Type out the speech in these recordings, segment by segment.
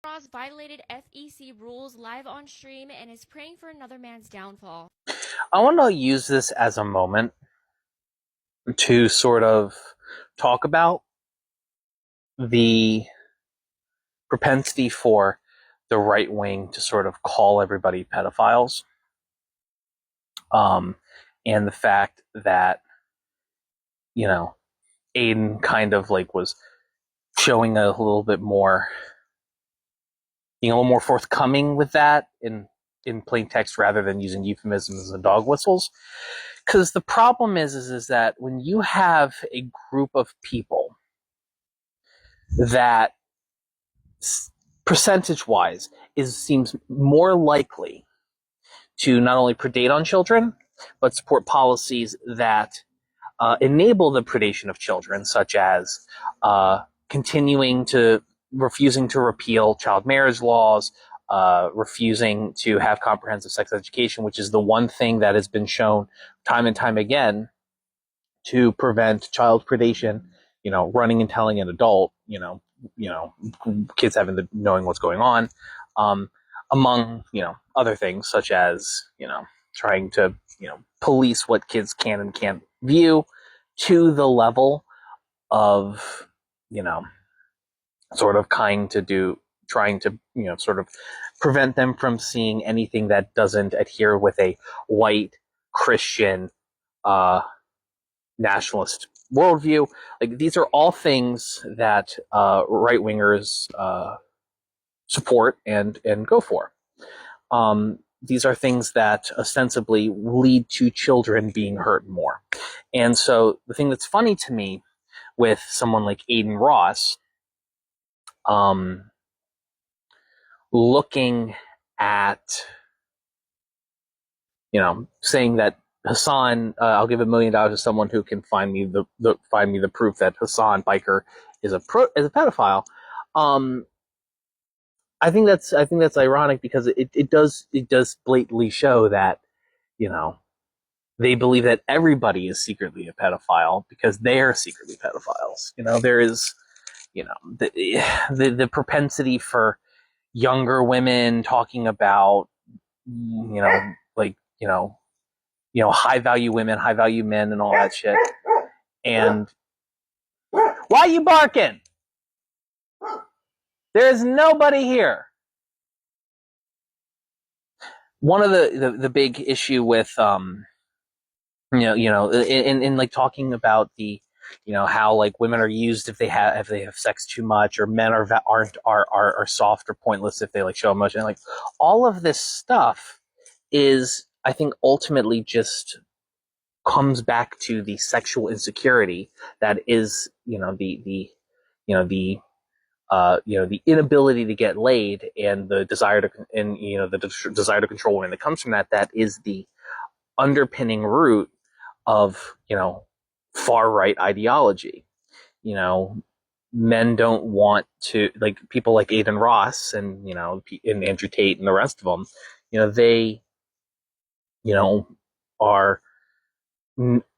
Ross violated FEC rules live on stream and is praying for another man's downfall. I want to use this as a moment to sort of talk about the propensity for the right wing to sort of call everybody pedophiles, and the fact that, you know, Aiden kind of like was showing a little bit more, being a little more forthcoming with that in plain text rather than using euphemisms and dog whistles. Because the problem is that when you have a group of people that percentage-wise seems more likely to not only predate on children, but support policies that enable the predation of children, such as refusing to repeal child marriage laws, refusing to have comprehensive sex education, which is the one thing that has been shown time and time again to prevent child predation, running and telling an adult, kids knowing what's going on, among, other things such as, trying to, police what kids can and can't view to the level of, sort of trying to, sort of prevent them from seeing anything that doesn't adhere with a white Christian, nationalist worldview. Like, these are all things that right wingers support and go for. These are things that ostensibly lead to children being hurt more. And so the thing that's funny to me with someone like Aiden Ross, looking at, saying that Hassan, I'll give $1 million to someone who can find me the proof that Hassan Biker is a pedophile. I think that's ironic because it does blatantly show that, they believe that everybody is secretly a pedophile because they are secretly pedophiles. There is, the propensity for younger women talking about, high value women, high value men, and all that shit. And why are you barking? There is nobody here. One of the big issue with in like talking about the, how like women are used if they have sex too much, or men are soft or pointless if they like show emotion. Like, all of this stuff is, I think, ultimately just comes back to the sexual insecurity that is, the inability to get laid, and the desire to control women that comes from that. That is the underpinning root of, far right ideology. Men don't want to, like, people like Aiden Ross and, and Andrew Tate and the rest of them, they, are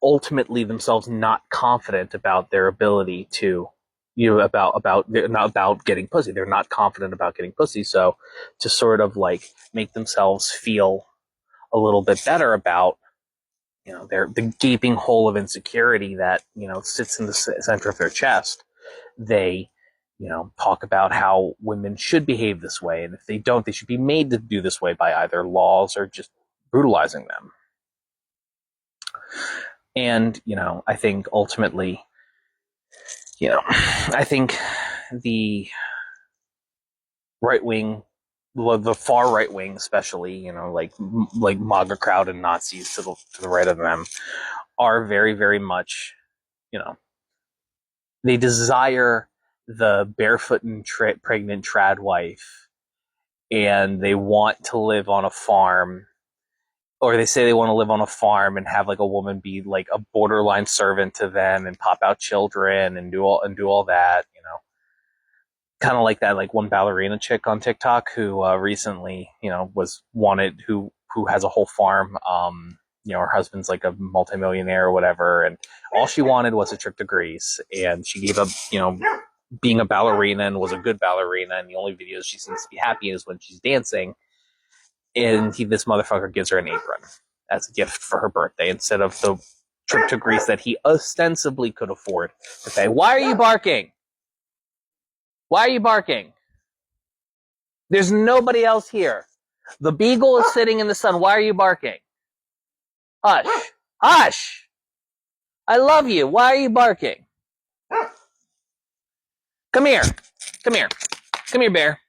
ultimately themselves not confident about their ability to, not about getting pussy. They're not confident about getting pussy. So to sort of like make themselves feel a little bit better about, the gaping hole of insecurity that, sits in the center of their chest, they, talk about how women should behave this way. And if they don't, they should be made to do this way by either laws or just brutalizing them. And, I think ultimately, I think the right wing, the far right wing, especially, like MAGA crowd and Nazis to the right of them, are very, very much, they desire the barefoot and pregnant trad wife, and they want to live on a farm, or they say they want to live on a farm and have like a woman be like a borderline servant to them and pop out children and do all that, kind of like that, like one ballerina chick on TikTok who recently, was wanted, who has a whole farm. Her husband's like a multimillionaire or whatever, and all she wanted was a trip to Greece, and she gave up, being a ballerina and was a good ballerina, and the only videos she seems to be happy in is when she's dancing. And this motherfucker gives her an apron as a gift for her birthday instead of the trip to Greece that he ostensibly could afford to pay. Why are you barking? Why are you barking? There's nobody else here. The beagle is sitting in the sun. Why are you barking? Hush. Hush! I love you. Why are you barking? Come here. Come here. Come here, bear.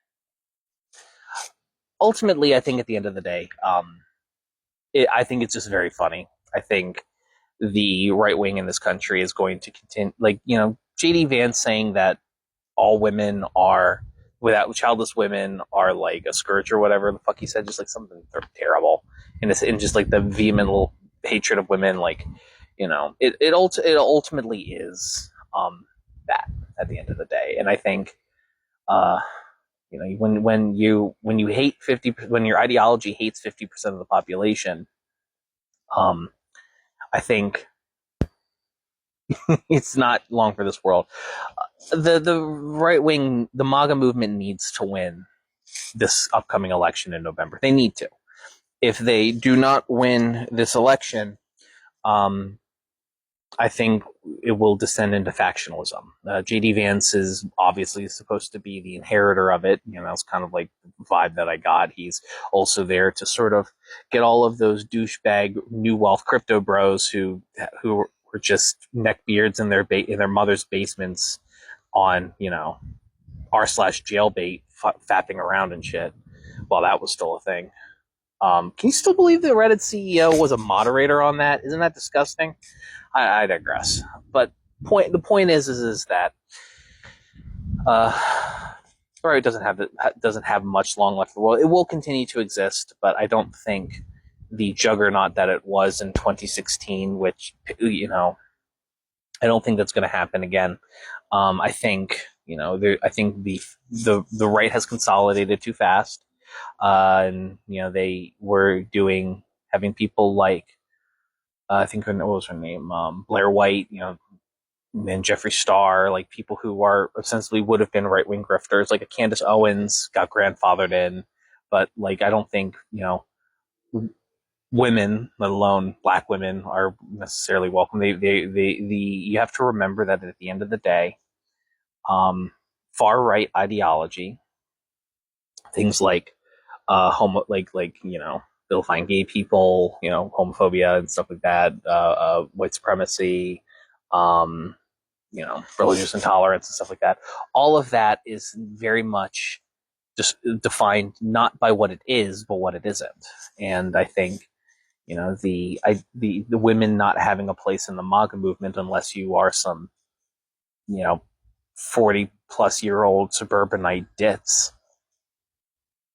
Ultimately, I think at the end of the day, I think it's just very funny. I think the right wing in this country is going to continue, like, JD Vance saying that all women are, without childless women are like a scourge or whatever the fuck he said, just like something terrible, and just like the vehement little hatred of women, like, it ultimately is that at the end of the day. And I think when you hate 50, when your ideology hates 50% of the population, I think it's not long for this world. The right wing, the MAGA movement needs to win this upcoming election in November. They need to. If they do not win this election, I think it will descend into factionalism. JD Vance is obviously supposed to be the inheritor of it. That's kind of like the vibe that I got. He's also there to sort of get all of those douchebag New Wealth crypto bros who were just neckbeards in their mother's basements on, r/jailbait fapping around and shit while that was still a thing. Can you still believe the Reddit CEO was a moderator on that? Isn't that disgusting? I digress. But the point is that Reddit doesn't have much long left in the world. It will continue to exist, but I don't think the juggernaut that it was in 2016, which I don't think that's going to happen again. I think I think the right has consolidated too fast, and they were having people like I think what was her name, Blair White, and Jeffree Star, like people who are ostensibly would have been right wing grifters, like a Candace Owens got grandfathered in, but like I don't think women, let alone black women, are necessarily welcome. You have to remember that at the end of the day, far right ideology, things like vilifying gay people, homophobia and stuff like that, white supremacy, religious intolerance and stuff like that. All of that is very much just defined not by what it is, but what it isn't. And I think the women not having a place in the MAGA movement unless you are some 40-plus-year-old suburbanite ditz.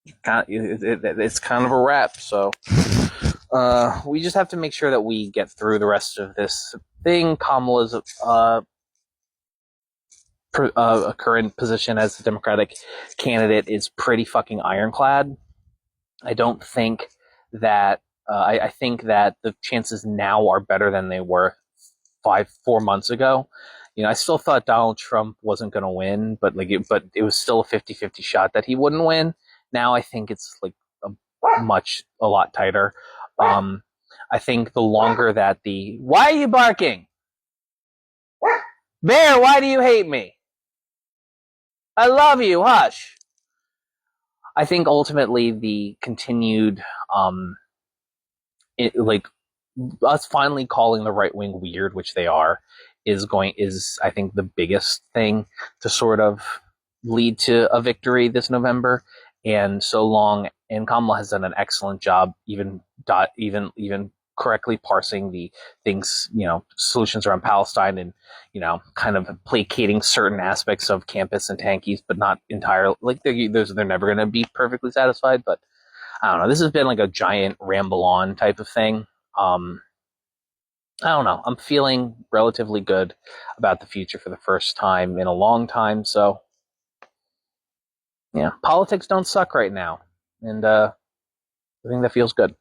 It's kind of a wrap. So we just have to make sure that we get through the rest of this thing. Kamala's current position as the Democratic candidate is pretty fucking ironclad. I don't think that I think that the chances now are better than they were 4 months ago. I still thought Donald Trump wasn't going to win, but it was still a 50-50 shot that he wouldn't win. Now I think it's like a lot tighter. I think the longer that why are you barking? Bear, why do you hate me? I love you, hush. I think ultimately the continued, us finally calling the right wing weird, which they are, is I think the biggest thing to sort of lead to a victory this November. And so long, and Kamala has done an excellent job, even correctly parsing the things, solutions around Palestine, and kind of placating certain aspects of campus and tankies, but not entirely. Like they're never going to be perfectly satisfied. But I don't know. This has been like a giant ramble on type of thing. I don't know. I'm feeling relatively good about the future for the first time in a long time. So yeah, politics don't suck right now, and I think that feels good.